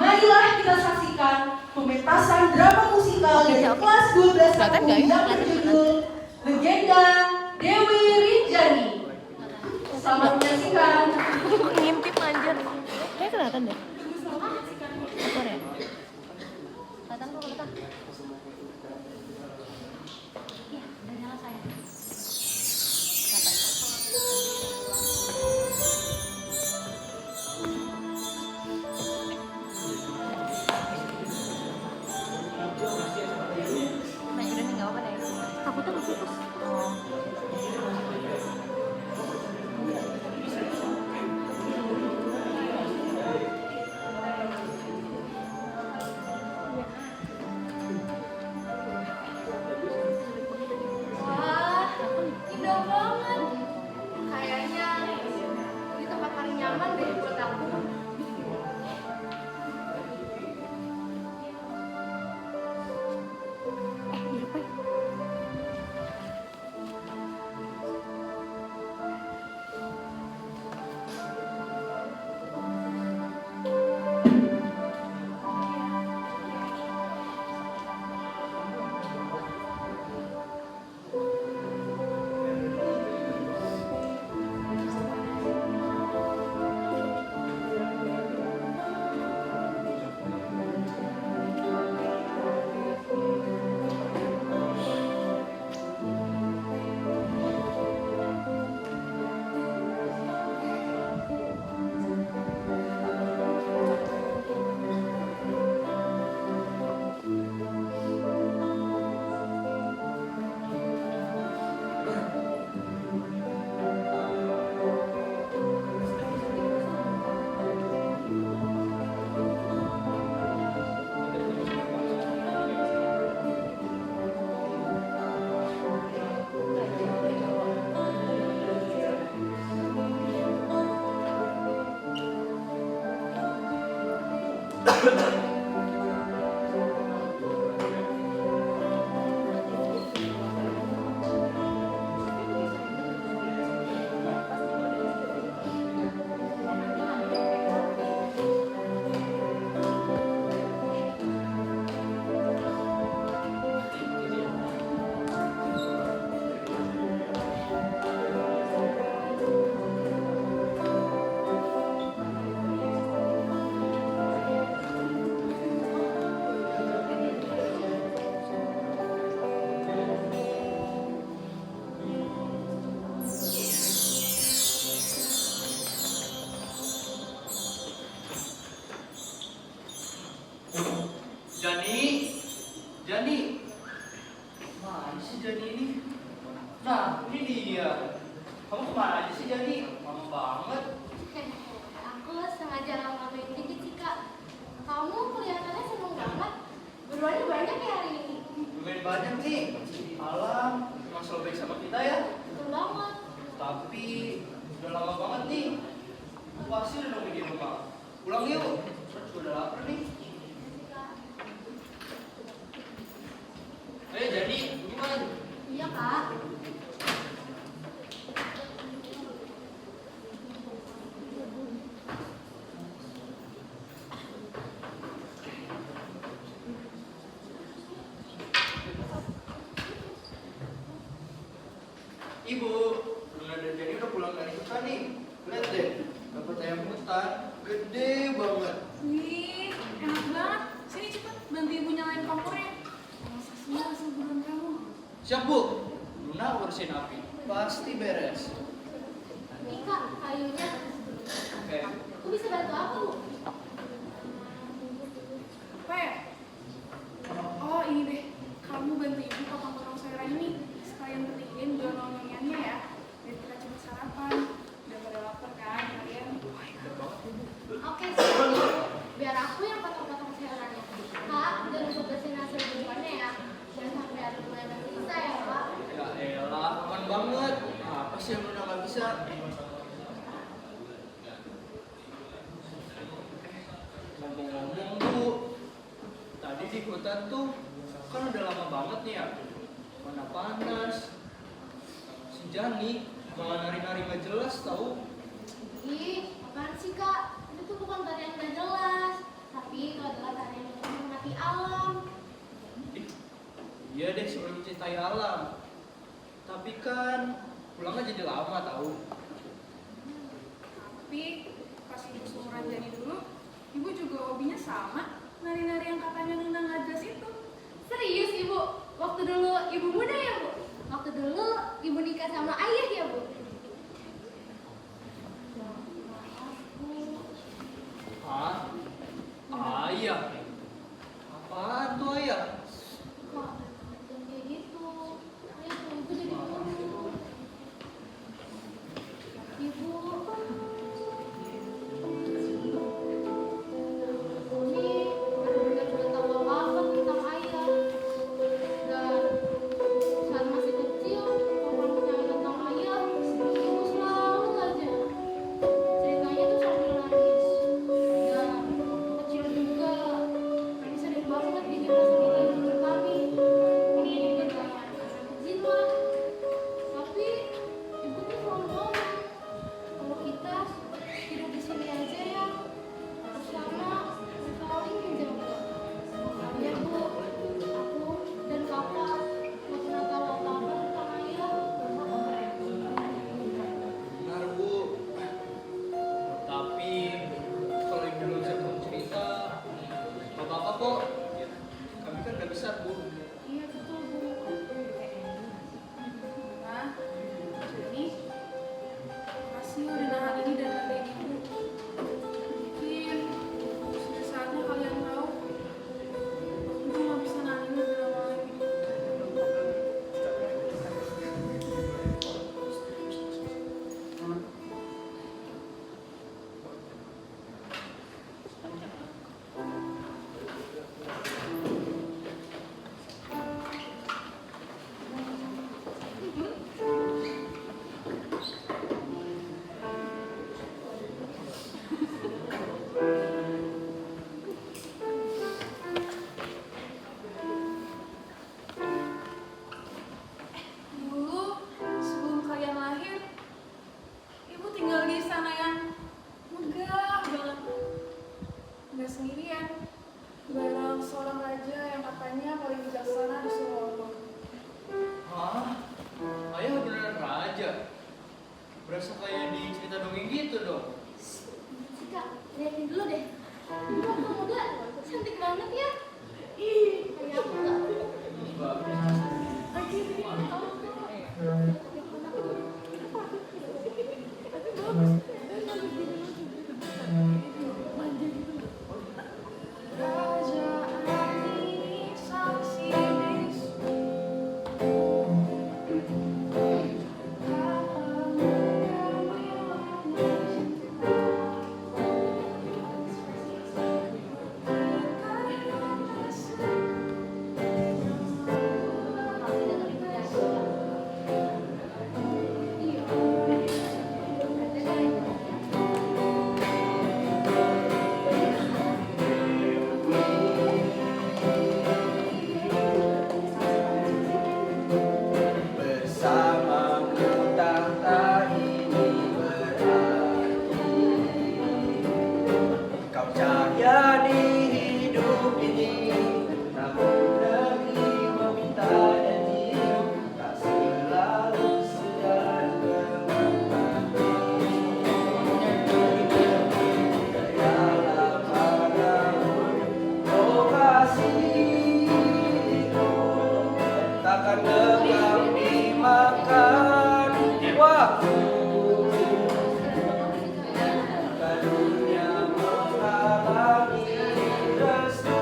Marilah kita saksikan pementasan drama musikal dari kelas 12 aku yang berjudul Legenda Dewi Rinjani. Selamat menyaksikan. Ngintip anjir. Kayak kelihatan deh. Motor ya? Kelihatan kok, kelihatan. Iya, udah nyala saya. Nah, udah nih, gak apa-apa deh. Takutnya nggak putus. Wah, indah banget. Kayaknya ini tempat paling nyaman deh buat aku. Jani, mana sih Jani ini? Nah, ini dia. Kamu kemana aja sih Jani? Lama banget. Aku sengaja lama-lamain dikit sih kak. Kamu kelihatannya seneng banget. Berduanya banyak ya hari ini. Lumayan banyak nih. Alam, emang selalu baik sama kita ya. Betul banget. Tapi udah lama banget nih. Pasti udah nunggu di rumah. Pulang yuk. Saya juga udah lapar nih. Ayo Jani, gimana? Iya kak. Ibu, Luna dan Jani udah pulang dari hutan nih. Lihat deh, dapat ayam hutan, gede banget. Wih, enak banget. Sini cepet bantu ibu nyalain kompornya. Masak semua hasil buruan kamu. Siap Bu, Luna urusin api, pasti beres. Nih kak, kayunya. Oke. Aku bisa bantu apa bu? Apa ya? Oh ini deh, kamu bantu ibu potong-potong sayuran ini. Sekalian pentingin bulan wangiannya ya. Biar kita cepet sarapan. Udah pada lapar kan kalian? Oke, siap. Biar aku yang potong-potong sayurannya. Kak, jangan lupa bersihin hasil buruannya ya. Jangan sampai ada bulan yang sisa ya kak. Ya elah, aman banget. Apa sih yang Luna nggak bisa? Ngomong-ngomong Bu, tadi di hutan tuh kan udah lama banget nih ya. Mana panas. Si Jani malah nari-nari gak jelas tahu. Ih, apaan sih kak? Itu tuh bukan tarian gak jelas. Tapi Iya deh, selalu mencintai alam. Tapi kan pulangnya jadi lama tahu. Tapi pas ibu seumuran Jani dulu, ibu juga hobinya sama, nari-nari yang katanya Nuna Ngadras itu. Serius ibu? Waktu dulu ibu muda ya bu? Waktu dulu ibu nikah sama ayah ya bu? Hah? Ayah? Apaan tuh ayah? Kok jangan kayak gitu? Ayah tuh ibu jadi malu. Ibu, ini benar-benar udah tahu apa-apa tentang ayah. Dan saat masih kecil, kalau tanya tentang ayah, ibu selalu aja ceritanya tuh sambil nangis. Dan kecil juga, ini sering banget bikin kesulitan hidup kami. Ini juga anak kecil lah. Tapi ibu tuh selalu ngomong, kalau kita hidup di sini aja ya, bersama saling menjaga. Makanya bu, aku dan kakak nggak pernah tahu apa-apa tentang ayah. Benar bu. Tapi kalau ibu belum bisa cerita, nggak apa-apa kok. Kami kan udah besar bu. Iya betul bu. Nah, jadi makasih udah nahan ini dan nanti ibu. Mungkin sudah saatnya kalian tahu, ibu nggak bisa nahan ini lebih lama lagi. Dulu, sebelum kalian lahir, ibu tinggal di istana yang megah banget. Nggak sendirian, bareng seorang raja yang katanya paling bijaksana di seluruh Allah. Hah? Ayah beneran raja? Berasa kayak di cerita dongeng gitu dong. Kak, liatin dulu deh. Ibu waktu muda cantik banget ya. Ih, kayak aku nggak? Kerajaan ini saksi bisu, kapan Bersamamu tahta ini berakhir. Kau cahaya di hidup ini, namun negeri meminta janji tak selalu segan menepati. Percayalah padaku, oh kasihku, takkan lekang dimakan waktu. Karunia menghalangi restu,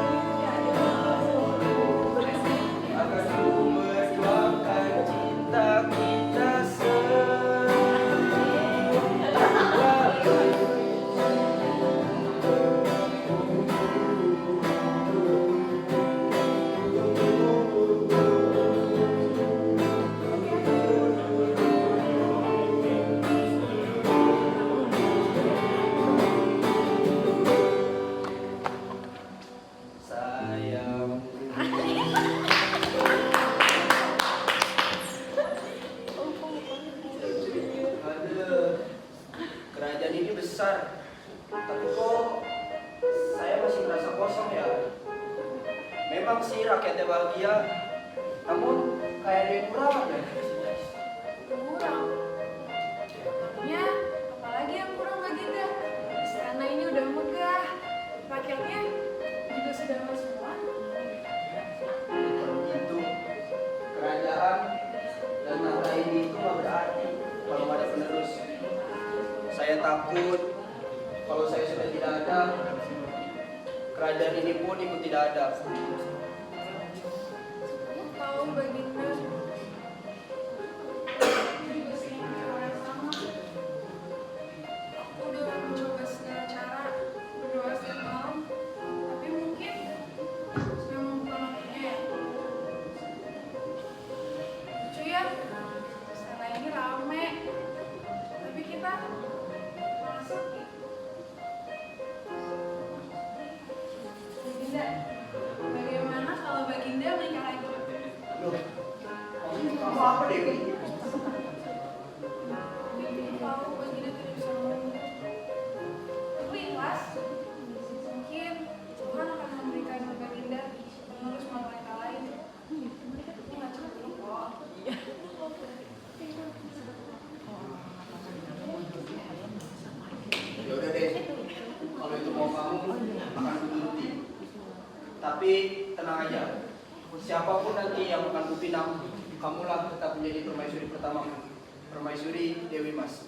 akan ku berjuangkan cinta kita sayang. Aduh, kerajaan ini besar, tapi kok saya masih merasa kosong ya. Memang sih rakyatnya bahagia, Namun kayak ada yang kurang deh. Kurang. Ya, apalagi yang kurang Baginda? Istana ini udah megah, rakyatnya juga sudah emas semua. Kalau begitu, kerajaan dan tahta ini itu nggak berarti kalau nggak ada penerus. Saya takut kalau saya sudah tidak ada, kerajaan ini pun ikut tidak ada. Tahu Baginda, aku juga sering hal yang sama. Aku udah mencoba segala cara, berdoa setiap malam, tapi mungkin memang bukan waktunya ya. Lucu ya, sana ini rame, tapi kita malah sepi. Baginda, bagaimana kalau Baginda menikah lagi? Loh, kamu apa Dewi? Tahu Baginda tidak bisa ngomong. Aku ikhlas. Mungkin Tuhan akan memberikan Baginda penerus mereka lain. Aku nggak cemburu kok. Ya udah deh, kalau itu mau kamu akan kuturuti. Tapi tenang aja, siapapun nanti yang akan kupinang, kamulah tetap menjadi permaisuri pertamaku, permaisuri Dewi Mas.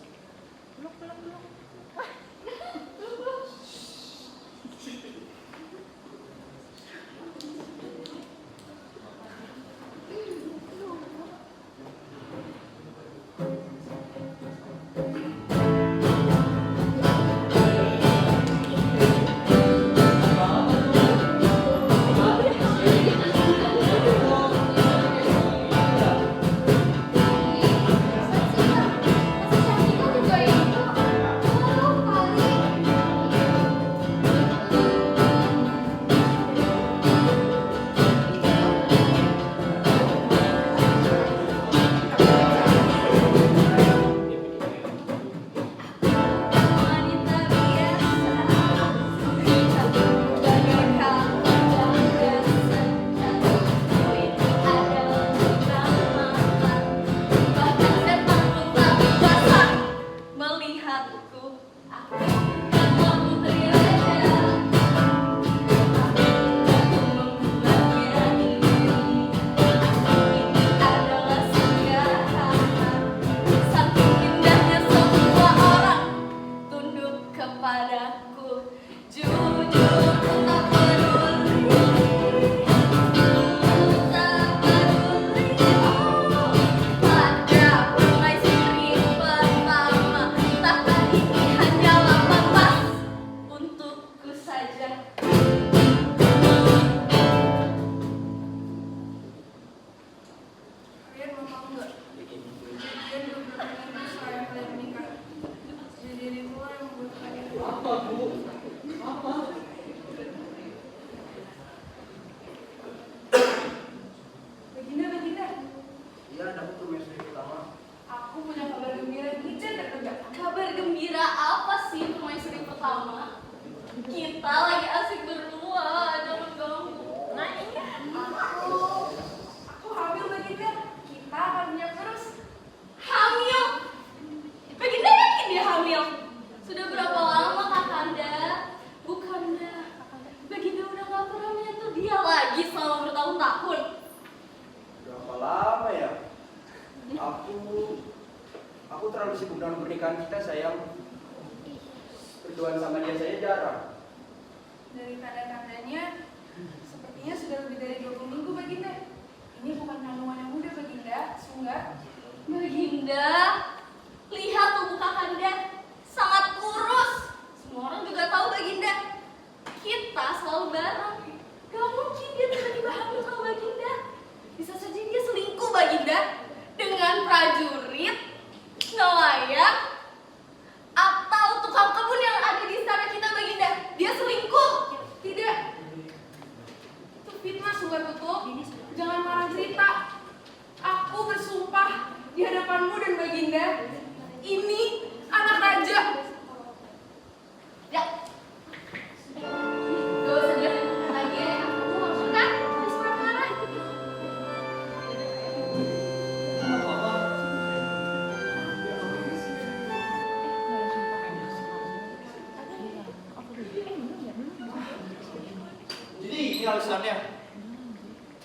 ini alasannya.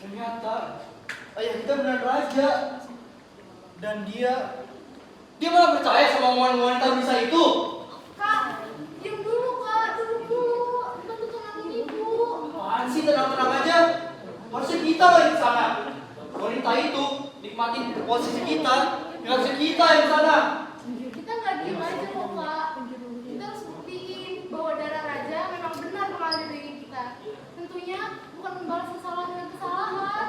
Ternyata ayah kita benar raja. Dan dia malah percaya sama omongan wanita bisa itu. Kak, diam dulu kak, duduk dulu. Bantu tenangin ibu. Apaan sih, tenang-tenang aja. Harusnya kita lagi ke sana. Wanita itu nikmatin posisi kita, nggak bisa kita yang ke sana. Kita nggak diem aja kok kak. Kita harus buktiin bahwa darah raja memang benar mengalir dari kita. Tentunya bukan membalas kesalahan dengan kesalahan.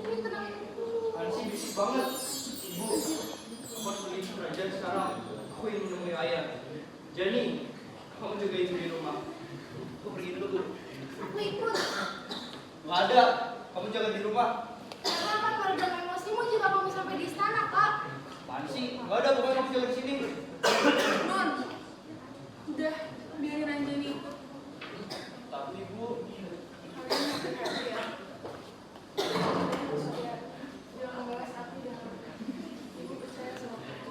Sini tenangin dulu. Apaan sih, bisik banget. Ibu, aku harus pergi ke kerajaan sekarang. Aku ingin menemui ayah. Jadi, kamu jaga ibu di rumah. Aku pergi dulu. Aku ikut. Nggak ada, kamu jaga di rumah. Karena akan meredam emosimu jika kamu sampai di istana kak. Apaan sih? Nggak ada, pokoknya kamu jaga di sini. Non, udah biarin Anjani ikut. Tapi ibu, Kalian hati-hati ya. Jangan membalas aku, jangan. Ibu percaya sama aku.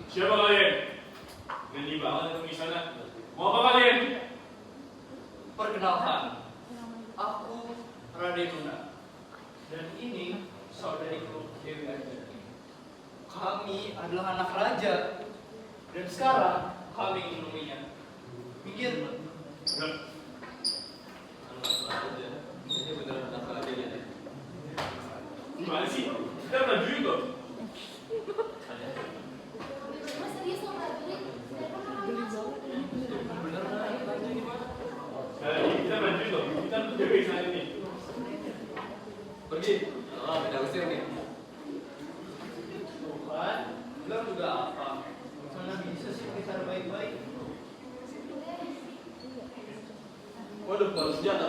Siapa kalian? Geli banget di sana. Mau apa kalian? Perkenalkan, aku Raden Luna. Dan ini saudariku Dewi Anjani. Kami adalah anak raja. Dan sekarang kami ingin menemuinya. Minggir. Enggak. Gimana sih? Kita pernah juri kok. Mas serius mau prajurit? Saya kan orang masuk. Kita pernah juri kok. Kita harus jaga istana ini. Pergi. Oh, beda usir nih. Tuhan, bilang juga apa? Mana bisa sih bicara baik-baik? Waduh, baru senjata.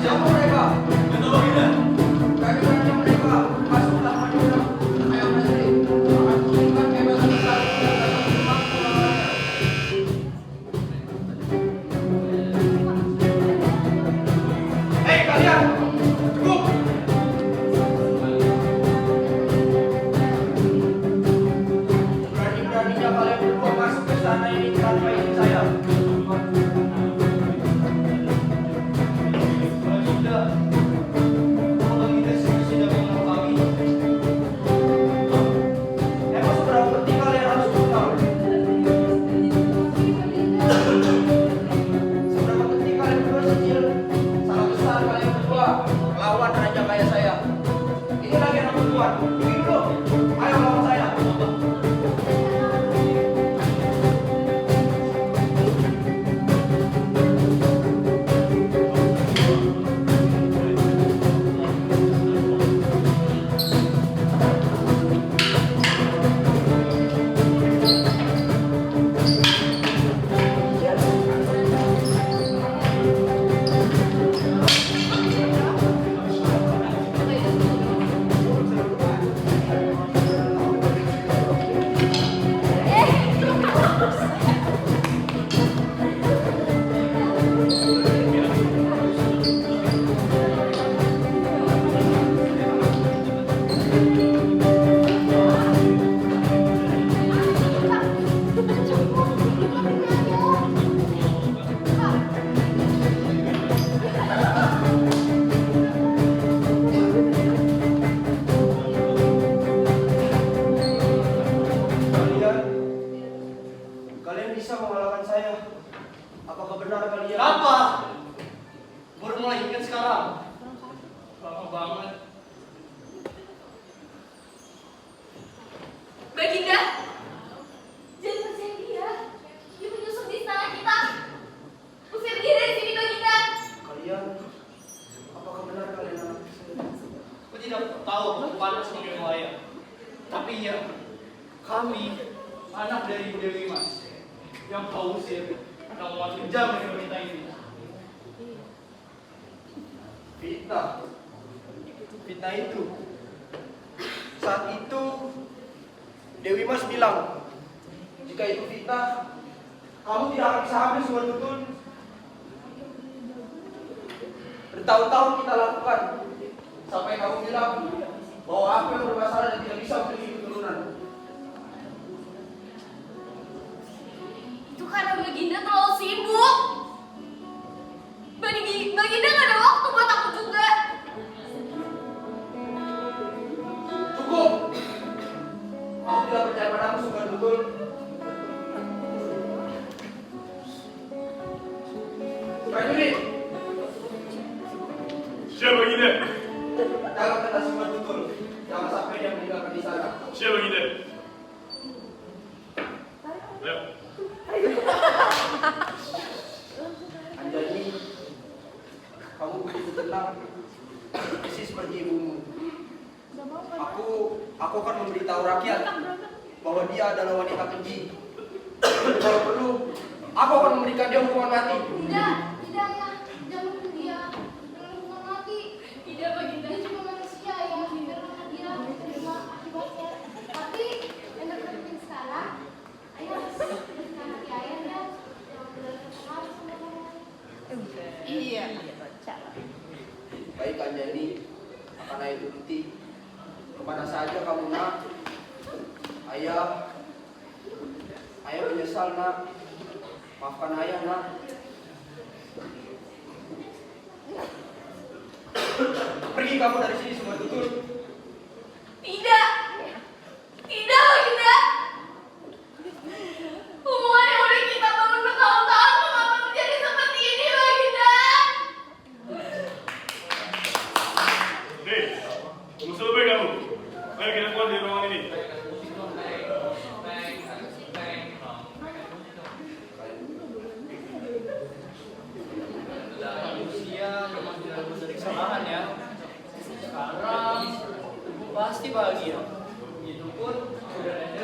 Siapa mereka? Berani-berani mereka masuklah Madura. Ayo prajurit, akan kuberikan kebebasan besar Hei kalian, cukup! Berani-beraninya kalian berdua masuk ke sana ini tanpa izin saya. Baginda, Baginda sudah mengenal kami. Emang seberapa penting kalian harus mengenal? Seberapa penting kalian berdua kecil? Sangat besar kalian berdua melawan raja kayak saya. Ini lagi anak perempuan. Begini dulu. Ayo lawan saya. Kalian bisa mengalahkan saya. Apakah benar kalian? Kenapa? Baru mulai ingat sekarang. Lama banget. Baginda, jangan percaya dia. Dia menyusup di istana kita. Usir dia dari sini, Baginda. Kalian, apakah benar kalian anak saya? Aku tidak tahu aku panas sebagai Malaya. Tapi ya, kami anak dari Dewi Mas yang kau usir dan mau kejam dengan wanita ini. Fitnah. Fitnah itu. Saat itu Dewi Mas bilang, jika itu fitnah, kamu tidak akan bisa habis Sunan Tutun. Bertahun-tahun kita lakukan, sampai kamu bilang bahwa aku yang bermasalah dan tidak bisa memiliki keturunan. Itu karena Baginda terlalu sibuk. Baginda gak ada waktu buat aku juga. Cukup. Aku tidak percaya padamu Sunan Tutun. Prajurit, Siapa Baginda? jangan kena Sunan Tutun. Jangan sampai dia meninggalkan di sana. Siapa Baginda? Ayo. Anjani, kamu begitu tenang, persis seperti ibumu. Aku akan memberitahu rakyat bahwa dia adalah wanita keji. Kalau perlu, aku akan memberikan dia hukuman mati. Tidak ya. Jangan hukum dia. Jangan hukuman mati. Tidak, Baginda cuma manusia ya. Biarlah dia terima akibatnya. Tapi yang terpenting sekarang, ayah harus berikan hati ayah ya. Jangan berpengaruh sama kamu. Iya. Baik Anjani, akan ayah turuti. Kemana saja kamu nak? Ayah menyesal nak. Maafkan ayah nak. Pergi kamu dari sini semua tutur. Tidak. Tidak, Baginda. Hubungan yang udah kita bangun bertahun-tahun mengapa menjadi seperti ini, Baginda? Hei, tunggu selesai kamu. Ayo kita keluar dari ruangan ini. Manusia memang tidak luput dari kesalahan ya. Sekarang ibu pasti bahagia. Itu pun sudah ada.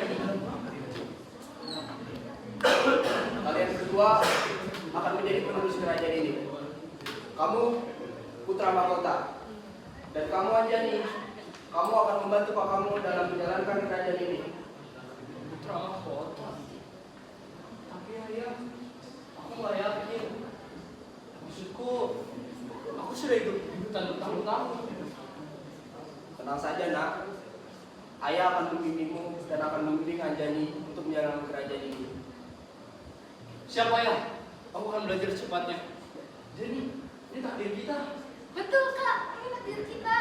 Kalian berdua akan menjadi penerus kerajaan ini. Kamu putra mahkota. Dan kamu Anjani, kamu akan membantu pak kamu dalam menjalankan kerajaan ini. Putra mahkota. Tapi ayah, aku nggak yakin. Maksudku, aku sudah hidup di hutan bertahun-tahun. Tenang saja nak. Ayah akan membimbingmu dan akan membimbing Anjani untuk menjalankan kerajaan ini. Siapa ya? Aku akan belajar secepatnya. Jadi, ini takdir kita. Betul, Kak. Ini takdir kita.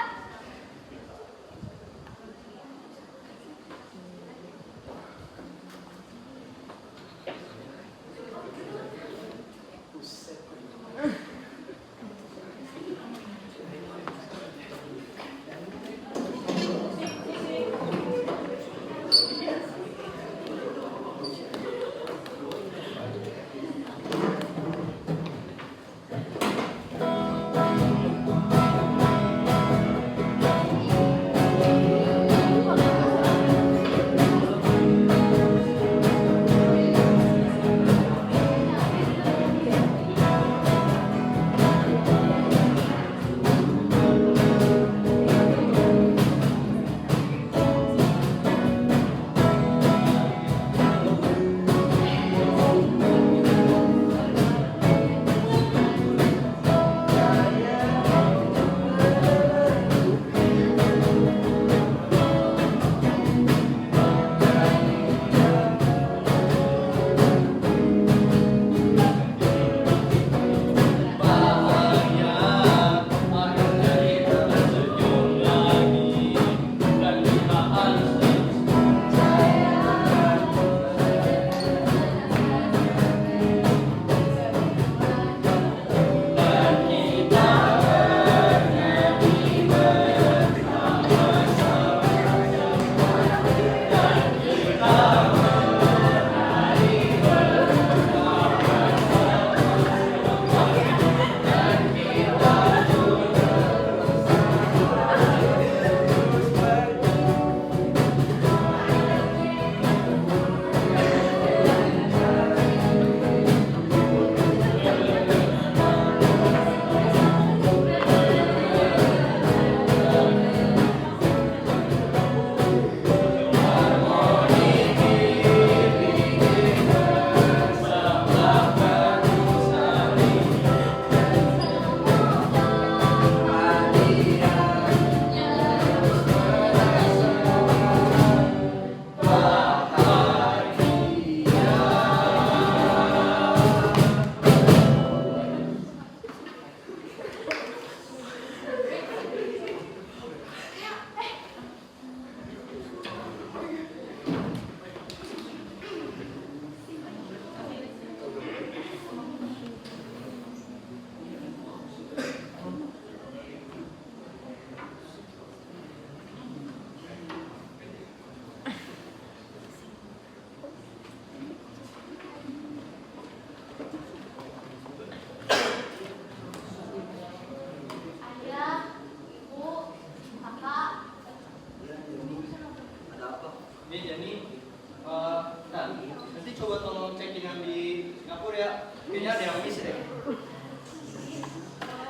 Kayaknya ada yang miss deh.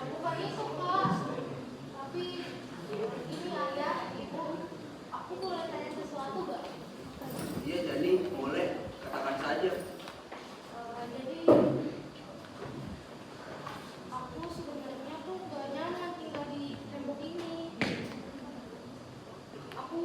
Bukan itu, Kak. Tapi ini ayah, ibu. Aku boleh tanya sesuatu gak? Iya, Jani, boleh. Katakan saja. Jadi aku sebenarnya tuh gak nyaman tinggal di tembok ini. Aku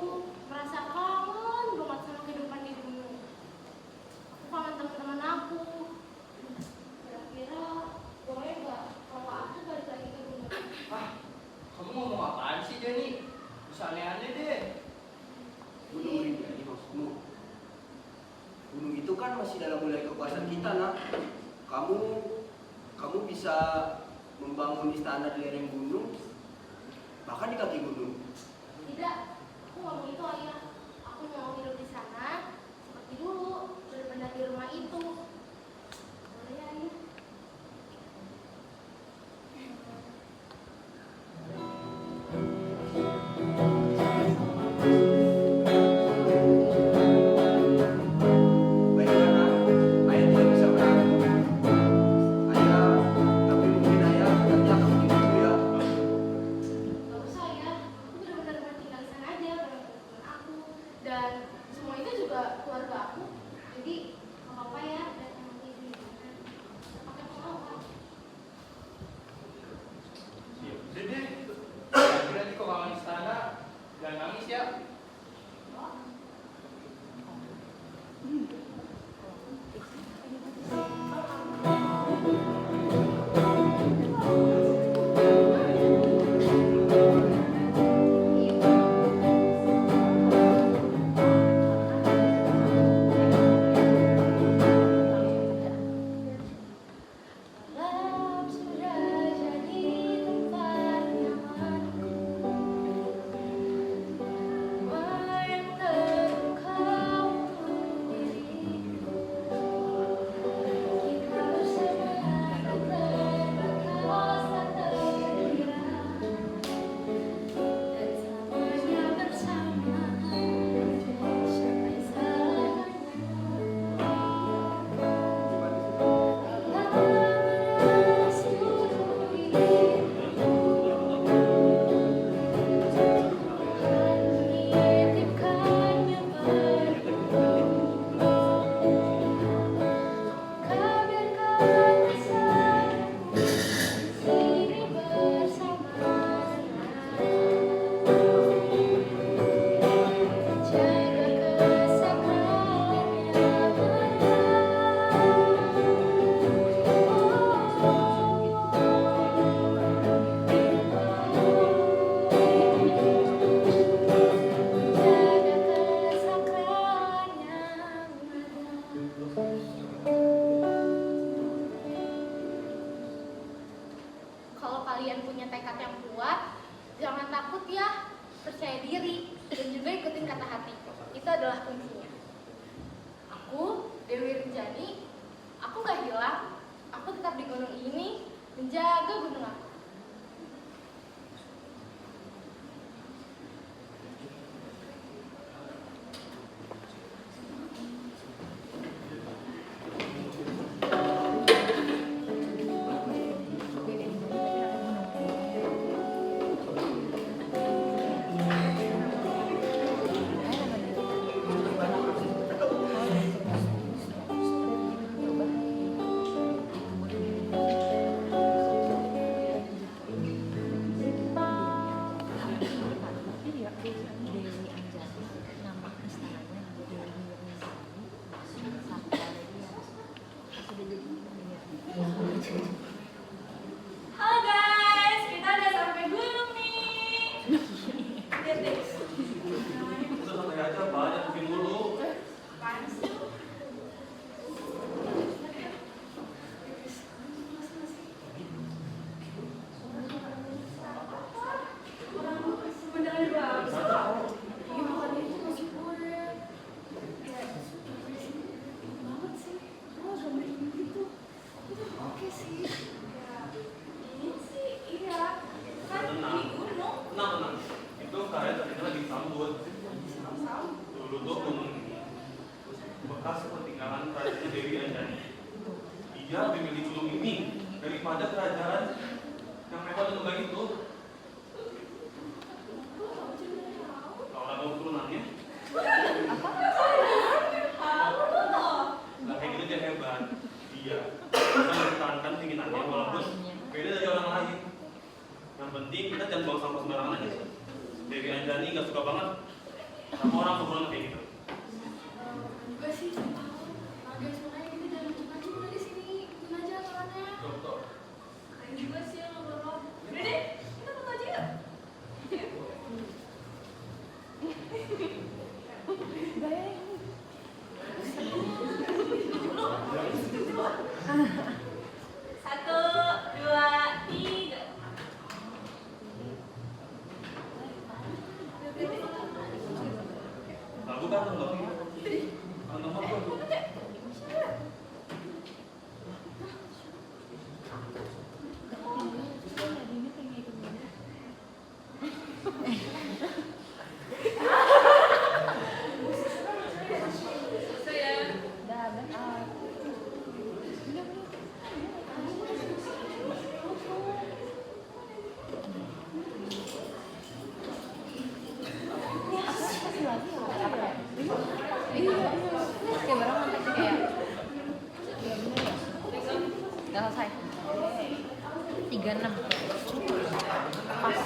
masih dalam wilayah kekuasaan kita, nak. Kamu bisa membangun istana di lereng gunung, bahkan di kaki gunung. Tidak, aku nggak mau itu ayah. Aku mau hidup di sana seperti dulu, benar-benar di rumah itu. Boleh ya ayah? Baiklah, nak. Ayah tidak bisa menanggung. Tapi mungkin ayah nanti akan pergi dulu ya. Gak usah ya, aku benar-benar mau tinggal di sana aja bersama teman aku. Dan semua itu juga keluarga aku. Jadi nggak apa-apa ya, dan emang di sana. Pakai pengawal. Ya udah deh. Nanti kau bangun istana, jangan nangis ya. Alam sudah jadi tempat nyamanku, rumah yang terbuka untuk diriku. Kita bersama akan terbang tak terkira, dan selamanya bersama sampai selamanya. Kalau kalian punya tekad yang kuat, jangan takut ya, percaya diri, dan juga ikutin kata hati. Itu adalah kuncinya. Aku, Dewi Rinjani, aku gak hilang, aku tetap di gunung ini, menjaga gunung aku. Halo guys, kita udah sampai gunung nih. Lihat deh. Udah santai aja, Pak. Jangan bikin mulu. Apaan sih? Sebenarnya bagus kok. Iya, makanya itu masih boleh. Ya, banget sih. Oh, gambar ini gitu. Itu oke sih. Ya, ini sih iya. Kan di gunung. Tenang. Itu karya tadinya lagi sambut. Dulu tuh gunung ini bekas peninggalan kerajaan Dewi Anjani. Dia memilih gunung ini daripada kerajaan yang mewah dan megah itu. Kalau nggak tahu turunannya, nggak kayak gitu dia hebat. Dia bisa mempertahankan keinginannya walaupun beda dari orang lain. Yang penting kita jangan bawa sampah sembarangan aja. Dewi Anjani nggak suka banget sama orang sembrono kayak gitu. Juga sih, guys, makanya kita jangan macam-macam udah di sini. Ikutin aja aturannya. Betul. Keren juga sih yang ngobrol. Udah deh, kita foto aja yuk. Gaya ini. Bentar dong. Nomor gua. Oke, barang mantek sih kayak. Udah selesai. 36. Pas.